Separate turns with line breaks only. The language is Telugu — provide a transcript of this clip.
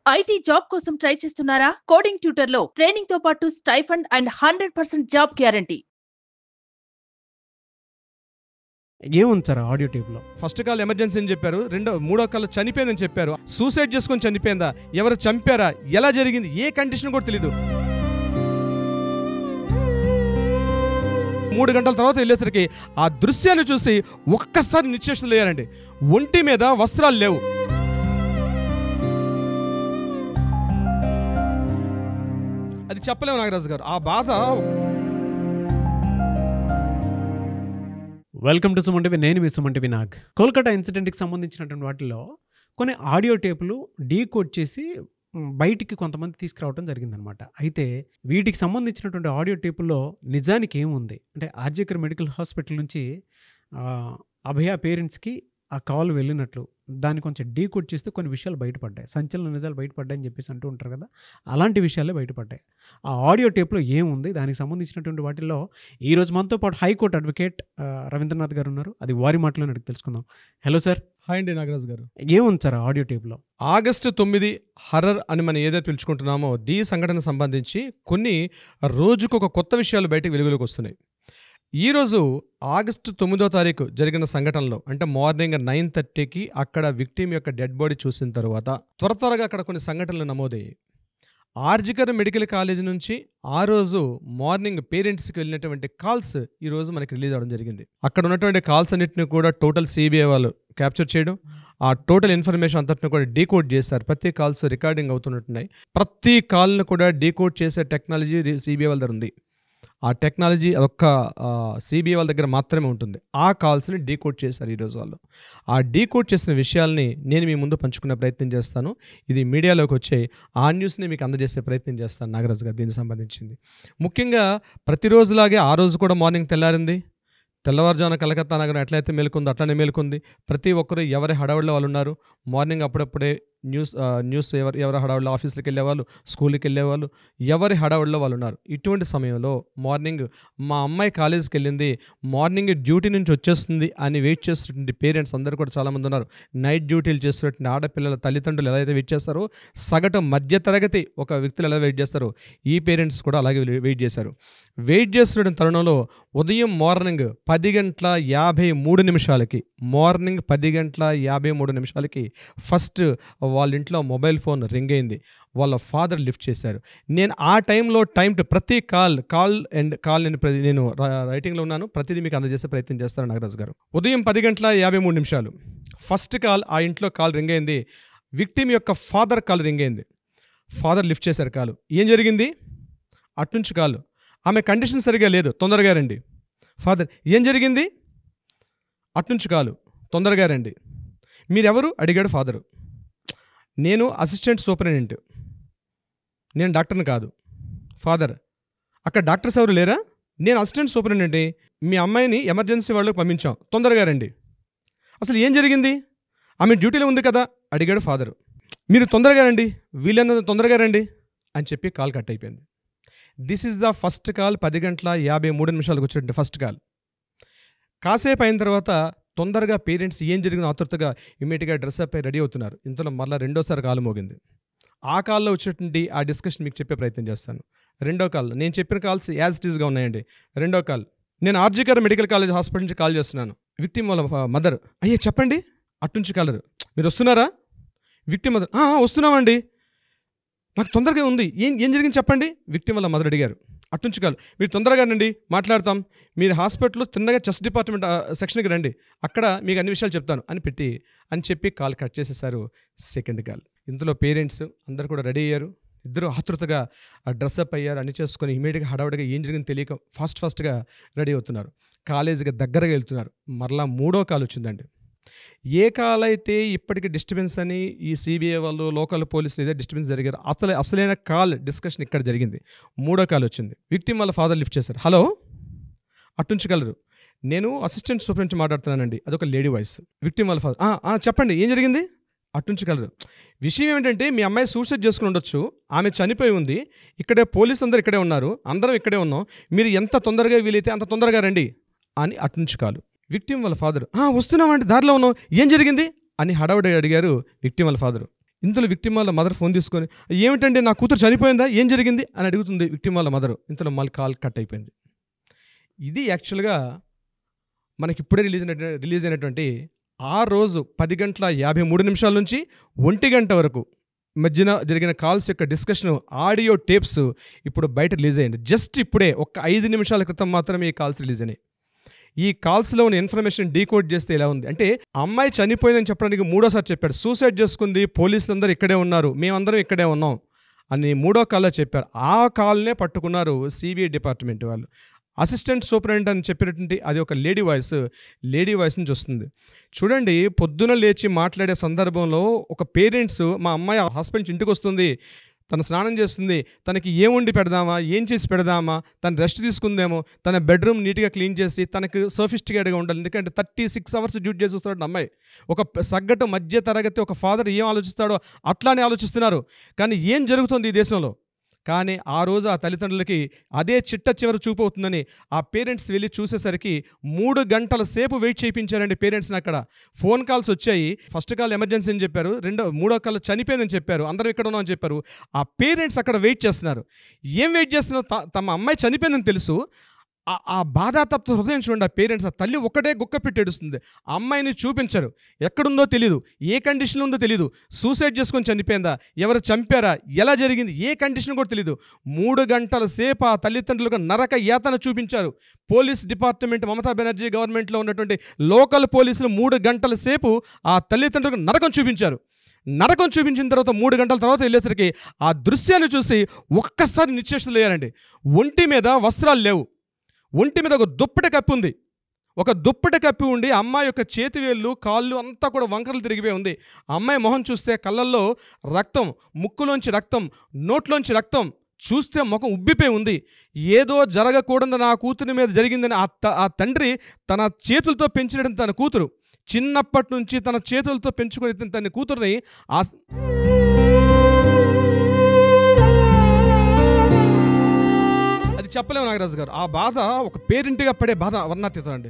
ఐటీ జాబ్ కోసం ట్రై చేస్తున్నారా? కోడింగ్ ట్యూటర్లో ట్రైనింగ్ తో పాటు స్టైఫండ్ అండ్ 100% జాబ్ గ్యారంటీ.
ఏముంది సార్ ఆడియో టేప్లో?
ఫస్ట్ కాల్ ఎమర్జెన్సీ అని చెప్పారు, మూడో కాల్ చనిపోయిందని చెప్పారు. సూసైడ్ చేసుకొని చనిపోయిందా, ఎవరు చంపారా, ఎలా జరిగింది, ఏ కండిషన్ కూడా తెలీదు. 3 గంటల తర్వాత వెళ్ళేసరికి ఆ దృశ్యాన్ని చూసి ఒక్కసారి నిశ్చేష్టులు అయ్యారండి. ఒంటి మీద వస్త్రాలు లేవు. అది చెప్పలేము నాగరాజు గారు, ఆ బాధ.
Welcome to Suman TV. నేను మీ సుమన్ టీవీ నాగ్. కోల్కతా ఇన్సిడెంట్కి సంబంధించినటువంటి వాటిలో కొన్ని ఆడియో టేపులు డీకోడ్ చేసి బయటికి కొంతమంది తీసుకురావడం జరిగిందనమాట. అయితే వీటికి సంబంధించినటువంటి ఆడియో టేపుల్లో నిజానికి ఏముంది అంటే, ఆర్జికర్ మెడికల్ హాస్పిటల్ నుంచి అభయ పేరెంట్స్కి ఆ కాల్ వెళ్ళినట్లు దాన్ని కొంచెం డీకోడ్ చేస్తే కొన్ని విషయాలు బయటపడ్డాయి, సంచలన నిజాలు బయటపడ్డాయని చెప్పేసి అంటూ ఉంటారు కదా, అలాంటి విషయాలే బయటపడ్డాయి. ఆ ఆడియో టేప్లో ఏముంది, దానికి సంబంధించినటువంటి వాటిల్లో ఈరోజు మనతో పాటు హైకోర్టు అడ్వకేట్ రవీంద్రనాథ్ గారు ఉన్నారు. అది వారి మాటలోనే అడిగి తెలుసుకుందాం. Hello sir.
హాయ్ అండి నాగరాజు గారు.
ఏముంది సార్ ఆడియో టేప్లో?
ఆగస్టు 9 హర్రర్ అని మనం ఏదైతే పిలుచుకుంటున్నామో ఈ సంఘటనకు సంబంధించి కొన్ని రోజుకు ఒక కొత్త విషయాలు బయటకు వెలుగులోకి వస్తున్నాయి. ఈరోజు ఆగస్టు 9వ తారీఖు జరిగిన సంఘటనలో, అంటే మార్నింగ్ 9:30కి అక్కడ విక్టిమ్ యొక్క డెడ్ బాడీ చూసిన తర్వాత త్వరగా అక్కడ కొన్ని సంఘటనలు నమోదయ్యాయి. ఆర్జికర్ మెడికల్ కాలేజ్ నుంచి ఆ రోజు మార్నింగ్ పేరెంట్స్కి వెళ్ళినటువంటి కాల్స్ ఈరోజు మనకి రిలీజ్ అవ్వడం జరిగింది. అక్కడ ఉన్నటువంటి కాల్స్ అన్నింటినీ కూడా టోటల్ సిబిఐ వాళ్ళు క్యాప్చర్ చేయడం, ఆ టోటల్ ఇన్ఫర్మేషన్ అంతటిని కూడా డీకోడ్ చేశారు. ప్రతి కాల్స్ రికార్డింగ్ అవుతున్నట్టున్నాయి. ప్రతి కాల్ను కూడా డీకోడ్ చేసే టెక్నాలజీ సిబిఐ వాళ్ళ దగ్గర ఉంది. ఆ టెక్నాలజీ అదొక్క సిబిఐ వాళ్ళ దగ్గర మాత్రమే ఉంటుంది. ఆ కాల్స్ని డీకోడ్ చేశారు ఈరోజు వాళ్ళు. ఆ డీకోడ్ చేసిన విషయాల్ని నేను మీ ముందు పంచుకునే ప్రయత్నం చేస్తాను. ఇది మీడియాలోకి వచ్చే ఆ న్యూస్ని మీకు అందజేసే ప్రయత్నం చేస్తాను నాగరాజు గారు. దీనికి సంబంధించింది ముఖ్యంగా ప్రతిరోజులాగే ఆ రోజు కూడా మార్నింగ్ తెల్లారింది. తెల్లవారుజామున కలకత్తా నగరం ఎట్లయితే మేలుకుందో అట్లనే మేలుకుంది. ప్రతి ఒక్కరు ఎవరి హడావుడిలో వాళ్ళు ఉన్నారు. మార్నింగ్ అప్పుడప్పుడే న్యూస్ ఎవరి హడావుడిలో ఆఫీసులకు వెళ్ళేవాళ్ళు, స్కూల్కి వెళ్ళేవాళ్ళు, ఎవరి హడావుడిలో వాళ్ళు ఉన్నారు. ఇటువంటి సమయంలో మార్నింగ్ మా అమ్మాయి కాలేజీకి వెళ్ళింది, మార్నింగ్ డ్యూటీ నుంచి వచ్చేస్తుంది అని వెయిట్ చేస్తున్నటువంటి పేరెంట్స్ అందరూ కూడా చాలామంది ఉన్నారు. నైట్ డ్యూటీలు చేస్తున్నటువంటి ఆడపిల్లల తల్లిదండ్రులు ఎలా అయితే వెయిట్ చేస్తారో, సగటు మధ్యతరగతి ఒక వ్యక్తులు ఎలా వెయిట్ చేస్తారో ఈ పేరెంట్స్ కూడా అలాగే వెయిట్ చేశారు. వెయిట్ చేస్తున్న తరుణంలో ఉదయం మార్నింగ్ 10:53 మార్నింగ్ 10:53 ఫస్ట్ వాళ్ళ ఇంట్లో మొబైల్ ఫోన్ రింగ్ అయింది. వాళ్ళ ఫాదర్ లిఫ్ట్ చేశారు. నేను ఆ టైంలో ప్రతి కాల్ నేను రైటింగ్లో ఉన్నాను. ప్రతిదీ మీకు అందజేసే ప్రయత్నం చేస్తాను నాగరాజు గారు. ఉదయం 10:53 ఫస్ట్ కాల్, ఆ ఇంట్లో కాల్ రింగ్ అయింది. విక్టిమ్ యొక్క ఫాదర్ కాల్ రింగ్ అయింది. ఫాదర్ లిఫ్ట్ చేశారు కాలు. ఏం జరిగింది? అట్నుంచి కాలు, ఆమె కండిషన్ సరిగా లేదు, తొందరగా రండి. ఫాదర్, ఏం జరిగింది? అట్నుంచి కాలు, తొందరగా రండి. మీరెవరు అడిగాడు ఫాదరు. నేను అసిస్టెంట్ సూపరింటెండెంట్, నేను డాక్టర్ని కాదు. ఫాదర్, అక్కడ డాక్టర్స్ ఎవరు లేరా? నేను అసిస్టెంట్ సూపరింటెండెంట్, మీ అమ్మాయిని ఎమర్జెన్సీ వాళ్ళకి పంపించాం, తొందరగా రండి. అసలు ఏం జరిగింది? ఆమె డ్యూటీలో ఉంది కదా అడిగాడు ఫాదరు. మీరు తొందరగా రండి, వీళ్ళందరూ తొందరగా రండి అని చెప్పి కాల్ కట్ అయిపోయింది. This is the first call. 10:53 వచ్చినట్టు ఫస్ట్ కాల్. కాసేపు అయిన తర్వాత తొందరగా పేరెంట్స్ ఏం జరిగిందో ఆతృతగా ఇమీడియట్గా డ్రెస్అప్ అయి రెడీ అవుతున్నారు. ఇంతలో మళ్ళీ రెండోసారి కాల్ మోగింది. ఆ కాల్లో వచ్చినటువంటి ఆ డిస్కషన్ మీకు చెప్పే ప్రయత్నం చేస్తాను. రెండో కాల్, నేను చెప్పిన కాల్స్ యాజ్ ఇట్ ఈస్గా ఉన్నాయండి. రెండో కాల్, నేను ఆర్జికర్ మెడికల్ కాలేజ్ హాస్పిటల్ నుంచి కాల్ చేస్తున్నాను. విక్టిమ్ వాళ్ళ మదర్, అయ్యే చెప్పండి, అట్నుంచి కాలరు, మీరు వస్తున్నారా? విక్టిమ్ మదర్, వస్తున్నామండి, నాకు తొందరగా ఉంది, ఏం జరిగింది చెప్పండి. విక్టిమ్ వాళ్ళ మదర్ అడిగారు. అట్నుంచి కాల్, మీరు తొందరగా రండి, మాట్లాడతాం, మీరు హాస్పిటల్లో తిన్నగా చెస్ట్ డిపార్ట్మెంట్ సెక్షన్కి రండి, అక్కడ మీకు అన్ని విషయాలు చెప్తాను అని చెప్పి కాల్ కట్ చేసేసారు. Second call. ఇందులో పేరెంట్స్ అందరు కూడా రెడీ అయ్యారు. ఇద్దరు ఆతృతగా డ్రెస్అప్ అయ్యారు. అన్ని చేసుకొని ఇమీడియట్గా హడావుడిగా ఏం జరిగింది తెలియక ఫాస్ట్గా రెడీ అవుతున్నారు. కాలేజీకి దగ్గరగా వెళ్తున్నారు. మరలా మూడో కాల్ వచ్చిందండి. ఏ కాల్ అయితే ఇప్పటికీ డిస్టర్బెన్స్ అని ఈ సిబిఐ వాళ్ళు, లోకల్ పోలీసులు ఏదో డిస్టర్బెన్స్ జరిగారు, అసలైన కాల్ డిస్కషన్ ఇక్కడ జరిగింది. మూడో కాల్ వచ్చింది. విక్టిమ్ వాళ్ళ ఫాదర్ లిఫ్ట్ చేశారు. హలో, అట్నుంచగలరు, నేను అసిస్టెంట్ సూపరింటెండెంట్ మాట్లాడుతున్నానండి. అదొక లేడీ వాయిస్. విక్టిమ్ వాళ్ళ ఫాదర్, చెప్పండి ఏం జరిగింది? అట్నుంచగలరు. విషయం ఏమిటంటే మీ అమ్మాయి సూసైడ్ చేసుకుని ఉండొచ్చు, ఆమె చనిపోయి ఉంది, ఇక్కడే పోలీసు అందరూ ఇక్కడే ఉన్నారు, అందరం ఇక్కడే ఉన్నాం, మీరు ఎంత తొందరగా వీలైతే అంత తొందరగా రండి అని అట్నుంచి కాలు. విక్టిమ్ వాళ్ళ ఫాదర్, వస్తున్నామండి, దారిలో ఉన్నాం, ఏం జరిగింది అని హడావుడి అడిగారు విక్టిమ్ వాళ్ళ ఫాదరు. ఇంతలో విక్టిమ్ వాళ్ళ మదర్ ఫోన్ తీసుకొని, ఏమిటండి నా కూతురు చనిపోయిందా, ఏం జరిగింది అని అడుగుతుంది విక్టిమ్ వాళ్ళ మదర్. ఇంతలో మళ్ళీ కాల్ కట్ అయిపోయింది. ఇది యాక్చువల్గా మనకి ఇప్పుడే రిలీజ్ అయినటువంటి ఆ రోజు 10:53 నుంచి 1 వరకు మధ్యన జరిగిన కాల్స్ యొక్క డిస్కషన్ ఆడియో టేప్స్ ఇప్పుడు బయట రిలీజ్ అయ్యింది. జస్ట్ ఇప్పుడే ఒక 5 నిమిషాల క్రితం మాత్రమే ఈ కాల్స్ రిలీజ్ అయినాయి. ఈ కాల్స్లో ఉన్న ఇన్ఫర్మేషన్ డీకోడ్ చేస్తే ఎలా ఉంది అంటే, అమ్మాయి చనిపోయిందని చెప్పడానికి 3వ చెప్పాడు. సూసైడ్ చేసుకుంది, పోలీసులందరూ ఇక్కడే ఉన్నారు, మేమందరం ఇక్కడే ఉన్నాం అని 3వ కాల్లో చెప్పారు. ఆ కాల్నే పట్టుకున్నారు సిబిఐ డిపార్ట్మెంట్ వాళ్ళు. అసిస్టెంట్ సూపరింటెండెంట్ అని చెప్పినటువంటి అది ఒక లేడీ వాయిస్ నుంచి వస్తుంది. చూడండి, పొద్దున లేచి మాట్లాడే సందర్భంలో ఒక పేరెంట్స్, మా అమ్మాయి హస్బెండ్ ఇంటికి వస్తుంది, తను స్నానం చేస్తుంది, తనకి ఏం వండి పెడదామా, ఏం చేసి పెడదామా, తను రెస్ట్ తీసుకుందేమో, తన బెడ్రూమ్ నీట్గా క్లీన్ చేసి తనకు సోఫిస్టికేట్గా ఉండాలి. ఎందుకంటే 36 hours డ్యూటీ చేసి వస్తాడు అమ్మాయి. ఒక సగటు మధ్య తరగతి ఒక ఫాదర్ ఏం ఆలోచిస్తాడో అట్లానే ఆలోచిస్తున్నారు. కానీ ఏం జరుగుతుంది ఈ దేశంలో? కానీ ఆ రోజు ఆ తల్లిదండ్రులకి అదే చిట్ట చివరి చూపు అవుతుందని ఆ పేరెంట్స్ వెళ్ళి చూసేసరికి 3 గంటల సేపు వెయిట్ చేయించారండి పేరెంట్స్ని. అక్కడ ఫోన్ కాల్స్ వచ్చాయి. ఫస్ట్ కాల్ ఎమర్జెన్సీ అని చెప్పారు, 3వ కాల్ చనిపోయిందని చెప్పారు, అందరం ఎక్కడ ఉన్నామని చెప్పారు. ఆ పేరెంట్స్ అక్కడ వెయిట్ చేస్తున్నారు. ఏం వెయిట్ చేస్తున్నారు? తమ అమ్మాయి చనిపోయిందని తెలుసు. ఆ బాధాతప్త హృదయం చూడండి. ఆ పేరెంట్స్, ఆ తల్లి ఒక్కటే గుక్క పెట్టి ఏడుస్తుంది. ఆ అమ్మాయిని చూపించరు, ఎక్కడుందో తెలీదు, ఏ కండిషన్లో ఉందో తెలీదు, సూసైడ్ చేసుకొని చనిపోయిందా, ఎవరు చంపారా, ఎలా జరిగింది, ఏ కండిషన్ కూడా తెలీదు. 3 గంటల సేపు ఆ తల్లిదండ్రులకు నరక యాతన చూపించారు. పోలీస్ డిపార్ట్మెంట్, మమతా బెనర్జీ గవర్నమెంట్లో ఉన్నటువంటి లోకల్ పోలీసులు 3 గంటల సేపు ఆ తల్లిదండ్రులకు నరకం చూపించారు. నరకం చూపించిన తర్వాత 3 గంటల తర్వాత వెళ్ళేసరికి ఆ దృశ్యాన్ని చూసి ఒక్కసారి నిశ్చేష్టులయ్యారండి. ఒంటి మీద వస్త్రాలు లేవు, ఒంటి మీద ఒక దుప్పటి కప్పి ఉంది. ఒక దుప్పటి కప్పి ఉండి అమ్మాయి యొక్క చేతివేళ్ళు, కాళ్ళు అంతా కూడా వంకరలు తిరిగిపోయి ఉంది. అమ్మాయి మొహం చూస్తే కళ్ళల్లో రక్తం, ముక్కులోంచి రక్తం, నోట్లోంచి రక్తం, చూస్తే ముఖం ఉబ్బిపోయి ఉంది. ఏదో జరగకూడదు నా కూతురి మీద జరిగిందని ఆ తండ్రి తన చేతులతో పెంచినటువంటి తన కూతురు, చిన్నప్పటి నుంచి తన చేతులతో పెంచుకుని తన కూతురుని అది చెప్పలేము నాగరాజు గారు. ఆ బాధ ఒక పేరెంట్గా పడే బాధ వర్ణాతీతం అండి.